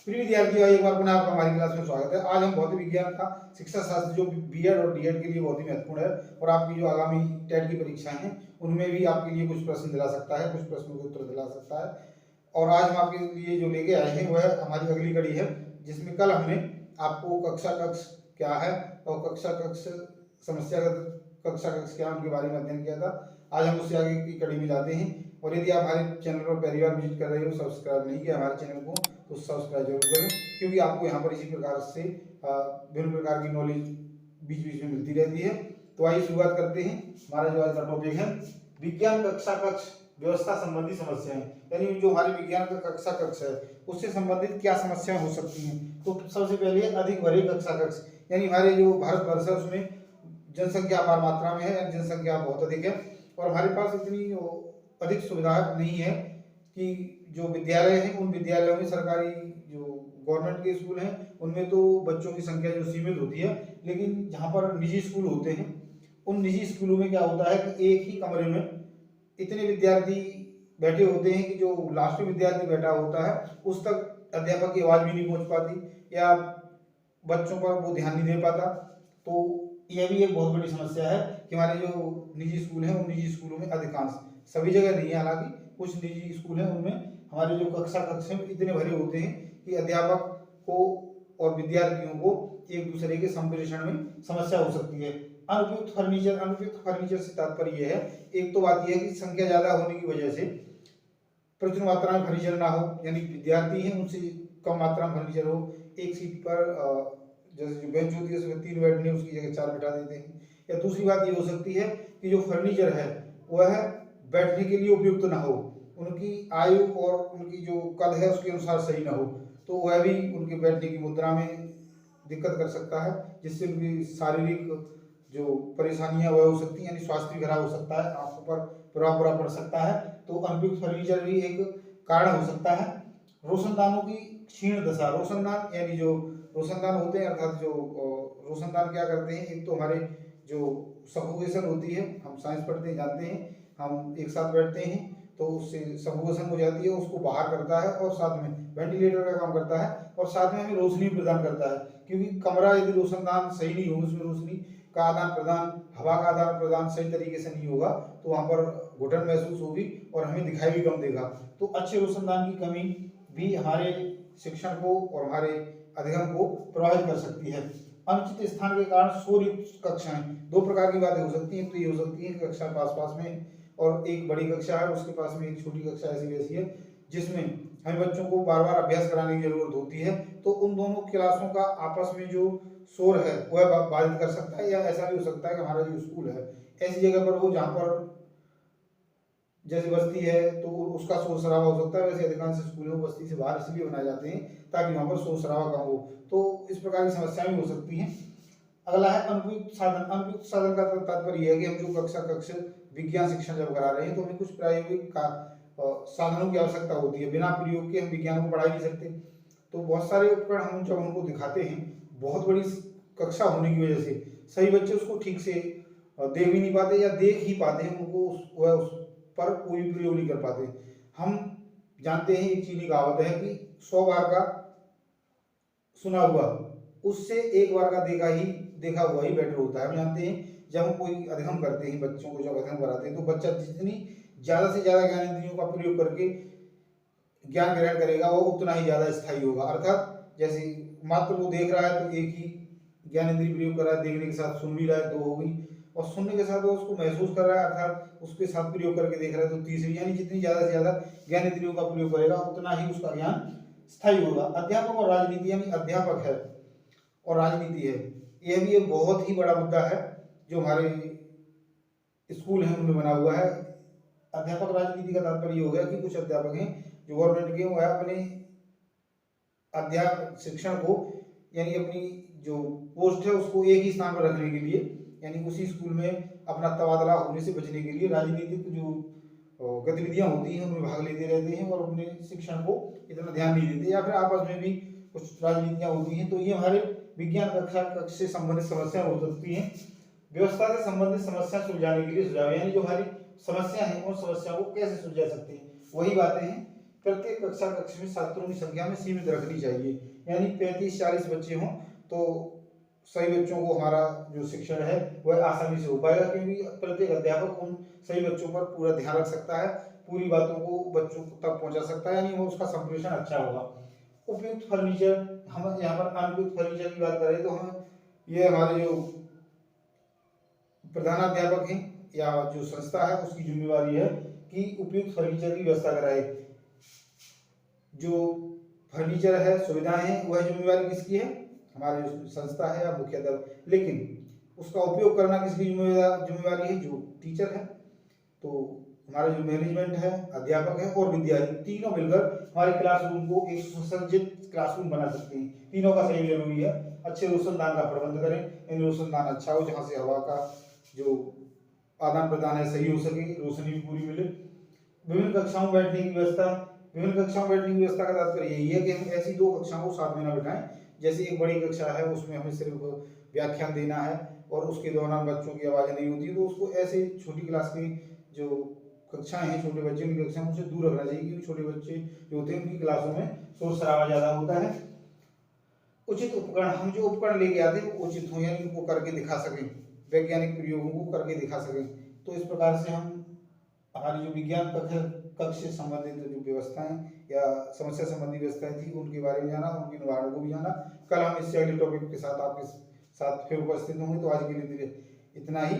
प्रिय विद्यार्थियों, एक बार पुनः आपका हमारी क्लास में स्वागत है। आज हम भौतिक विज्ञान का शिक्षा शास्त्र जो बीएड और डीएड के लिए बहुत ही महत्वपूर्ण है और आपकी जो आगामी टेट की परीक्षाएं हैं उनमें भी आपके लिए कुछ प्रश्न दिला सकता है, कुछ प्रश्नों के उत्तर दिला सकता है। और आज हम आपके लिए जो लेके आए हैं वह हमारी अगली कड़ी है, जिसमें कल हमने आपको कक्षा कक्ष क्या है और कक्षा कक्ष समस्यागत कक्षा कक्ष क्या है उनके बारे में अध्ययन किया था। आज हम उससे आगे की कड़ी में जाते हैं। और यदि आप हमारे चैनल पर पहली बार विजिट कर रहे हो, सब्सक्राइब नहीं किया हमारे चैनल को, तो सब्सक्राइब जरूर करें, क्योंकि आपको यहाँ पर इसी प्रकार से विभिन्न प्रकार की नॉलेज बीच बीच में मिलती रहती है। तो आइए शुरुआत करते हैं। हमारा जो आज का टॉपिक है विज्ञान कक्षा कक्ष व्यवस्था संबंधी समस्याएं, यानी जो हमारी विज्ञान का कक्षा कक्ष है उससे संबंधित क्या समस्याएं हो सकती हैं। तो सबसे पहले अधिक भरे कक्षा कक्ष, यानी हमारे जो भारतवर्ष है उसमें जनसंख्या अपार मात्रा में है, जनसंख्या बहुत अधिक है और हमारे पास इतनी अधिक सुविधा नहीं है कि जो विद्यालय हैं उन विद्यालयों में सरकारी जो गवर्नमेंट के स्कूल हैं उनमें तो बच्चों की संख्या जो सीमित होती है, लेकिन जहाँ पर निजी स्कूल होते हैं उन निजी स्कूलों में क्या होता है कि एक ही कमरे में इतने विद्यार्थी बैठे होते हैं कि जो लास्ट में विद्यार्थी बैठा होता है उस तक अध्यापक की आवाज़ भी नहीं पहुंच पाती या बच्चों पर वो ध्यान नहीं दे पाता। तो यह भी एक बहुत बड़ी समस्या है कि हमारे जो निजी स्कूल हैं उन निजी स्कूलों में अधिकांश, सभी जगह नहीं है हालांकि, कुछ निजी स्कूल हैं उनमें हमारे जो कक्षा कक्ष हैं इतने भरे होते हैं कि अध्यापक को और विद्यार्थियों को एक दूसरे के संप्रेषण में समस्या हो सकती है। अनुपयुक्त फर्नीचर से तात्पर्य यह है, एक तो बात यह है कि संख्या ज्यादा होने की वजह से प्रचुर मात्रा में फर्नीचर ना हो, यानी विद्यार्थी हैं उनसे कम मात्रा में फर्नीचर हो। एक सीट पर जैसे जो बेंच होती है उसमें 3 बैठने उसकी जगह 4 बिठा देते हैं। या दूसरी बात ये हो सकती है कि जो फर्नीचर है वह बैठने के लिए उपयुक्त ना हो, उनकी आयु और उनकी जो कद है उसके अनुसार सही ना हो, तो वह भी उनके बैठने की मुद्रा में दिक्कत कर सकता है, जिससे उनकी शारीरिक जो परेशानियां वह हो सकती हैं, यानी स्वास्थ्य भी खराब हो सकता है, आंखों पर प्रभाव बुरा पड़ सकता है। तो अनुपयुक्त फर्नीचर भी एक कारण हो सकता है। रोशनदानों की क्षीण दशा, रोशनदान यानी जो रोशनदान होते हैं, अर्थात जो रोशनदान क्या करते हैं, एक तो हमारे जो सफोकेशन होती है, हम साइंस पढ़ते हैं जानते हैं, हम एक साथ बैठते हैं तो उससे सफोकेशन हो जाती है, उसको बाहर करता है और साथ में वेंटिलेटर का काम करता है और साथ में हमें रोशनी प्रदान करता है, क्योंकि कमरा यदि रोशनदान सही नहीं हो, उसमें रोशनी का आदान प्रदान, हवा का आदान प्रदान सही तरीके से नहीं होगा तो वहाँ पर घुटन महसूस होगी और हमें दिखाई भी कम देगा। तो अच्छे रोशनदान की कमी भी हमारे शिक्षण को और हमारे अध्ययन को प्रभावित कर सकती है। अनुचित स्थान के कारण शोर युक्त कक्षाएं, दो प्रकार की बातें हो सकती हैं। तो ये हो सकती है कक्षा पास पास में और एक बड़ी कक्षा है उसके पास में एक छोटी कक्षा ऐसी वैसी है जिसमें हमें बच्चों को बार बार अभ्यास कराने की जरूरत होती है, तो उन दोनों क्लासों का आपस में जो शोर है वह बाधित कर सकता है। या ऐसा भी हो सकता है कि हमारा जो स्कूल है ऐसी जगह पर हो जहाँ पर जैसे बस्ती है तो उसका शोर शराबा हो सकता है। वैसे अधिकांश स्कूलों बस्ती से बाहर इसलिए बनाए जाते हैं ताकि वहाँ पर शोर शराबा कम हो, तो इस प्रकार की समस्याएं भी हो सकती हैं। अगला है अनुपयुक्त साधन। अनुपयुक्त साधन का तात्पर्य है कि हम जो कक्षा कक्ष विज्ञान शिक्षण जब करा रहे हैं तो हमें कुछ प्रायोगिक साधनों की आवश्यकता होती है। बिना प्रयोग के हम विज्ञान को पढ़ा ही नहीं सकते। तो बहुत सारे उपकरण हम जब उनको दिखाते हैं, बहुत बड़ी कक्षा होने की वजह से सही बच्चे उसको ठीक से देख भी नहीं पाते या देख ही पाते हैं, उनको उस पर कोई प्रयोग नहीं कर पाते। हम जानते हैं एक चीनी कहावत है कि 100 बार का सुना हुआ उससे एक बार का देखा हुआ ही बेटर होता है। हम जानते हैं जब हम कोई अध्ययन करते हैं, बच्चों को जब अध्ययन कराते हैं तो बच्चा जितनी ज्यादा से ज्यादा ज्ञान इंद्रियों का प्रयोग करके ज्ञान ग्रहण करेगा वो उतना ही ज्यादा स्थायी होगा। अर्थात जैसे मात्र वो देख रहा है तो एक ही ज्ञान इंद्रिय प्रयोग कर रहा है, देखने के साथ सुन भी रहा है 2 हो गई, और सुनने के साथ वो उसको महसूस कर रहा है अर्थात उसके साथ प्रयोग करके देख रहा है तो तीसरी, यानी जितनी ज्यादा से ज्यादा ज्ञान इंद्रियों का प्रयोग करेगा उतना ही उसका ज्ञान स्थायी होगा। अध्यापक और राजनीति, यानी अध्यापक है और राजनीति है, यह भी एक बहुत ही बड़ा मुद्दा है जो हमारे स्कूल है उनमें बना हुआ है। अध्यापक राजनीति का तात्पर्य हो गया कि कुछ अध्यापक हैं जो गवर्नमेंट के वह अपने अध्यापक शिक्षण को यानी अपनी जो पोस्ट है उसको एक ही स्थान पर रखने के लिए, यानी उसी स्कूल में अपना तबादला होने से बचने के लिए राजनीतिक जो गतिविधियां होती हैं उनमें भाग लेते रहते हैं और अपने शिक्षण को इतना ध्यान नहीं देते, या फिर आपस में भी कुछ राजनीतियां होती हैं। तो ये हमारे विज्ञान कक्षा कक्ष से संबंधित समस्या हो सकती हैं। व्यवस्था से संबंधित समस्या सुलझाने के लिए सुझाव, यानी जो हमारी समस्या है उन समस्या को कैसे सुलझा सकते हैं, वही बातें हैं प्रत्येक कक्षा कक्ष में छात्रों की संख्या में सीमित रखनी चाहिए, यानी 35-40 बच्चे हों तो सही बच्चों को हमारा जो शिक्षण है वह आसानी से हो पाएगा, क्योंकि प्रत्येक अध्यापक उन सही बच्चों पर पूरा ध्यान रख सकता है, पूरी बातों को बच्चों तक पहुंचा सकता है, यानी वो उसका संप्रेषण अच्छा होगा। उपयुक्त फर्नीचर, हम यहाँ पर अनुपयुक्त फर्नीचर की बात करें तो हम ये हमारे जो प्रधानाध्यापक हैं या जो संस्था है उसकी जिम्मेवारी है कि उपयुक्त फर्नीचर की व्यवस्था कराए। जो फर्नीचर है, सुविधाएं हैं, वह जिम्मेवारी किसकी है? हमारे जो संस्था है या मुख्याध्यापक, लेकिन उसका उपयोग करना किसकी जिम्मेवारी है? जो टीचर है। तो हमारा जो मैनेजमेंट है, अध्यापक है और विद्यार्थी, तीनों मिलकर हमारे क्लासरूम को एक सुसज्जित क्लासरूम बना सकते हैं। तीनों का सहयोग जरूरी है। अच्छे रोशनदान का प्रबंध करें, इन रोशनदान अच्छा हो जहाँ से हवा का जो आदान प्रदान है सही हो सके, रोशनी भी पूरी मिले। विभिन्न कक्षाओं में बैठने की व्यवस्था, विभिन्न कक्षाओं में बैठने की व्यवस्था का तात्पर्य यही है कि हम ऐसी दो कक्षाओं को साथ में ना बिठाएं। जैसे एक बड़ी कक्षा है उसमें हमें सिर्फ व्याख्यान देना है और उसके दौरान बच्चों की आवाज़ नहीं होती, तो उसको ऐसे छोटी क्लास की जो कक्षाएं हैं, छोटे बच्चों की कक्षाएं, उनसे दूर रखना चाहिए, क्योंकि छोटे बच्चे जो होते हैं उनकी क्लासों में शोर शराबा ज़्यादा होता है। उचित उपकरण, हम जो उपकरण लेके आते हैं वो उचित हों, यानी उनको करके दिखा सकें, वैज्ञानिक प्रयोगों को करके दिखा सकें। तो इस प्रकार से हम हमारी जो विज्ञान कक्ष से संबंधित जो व्यवस्थाएं या समस्या संबंधी व्यवस्थाएं थी उनके बारे में जाना, उनके निवारण को भी जाना। कल हम इससे अगले टॉपिक के साथ आपके साथ फिर उपस्थित होंगे। तो आज के लिए इतना ही।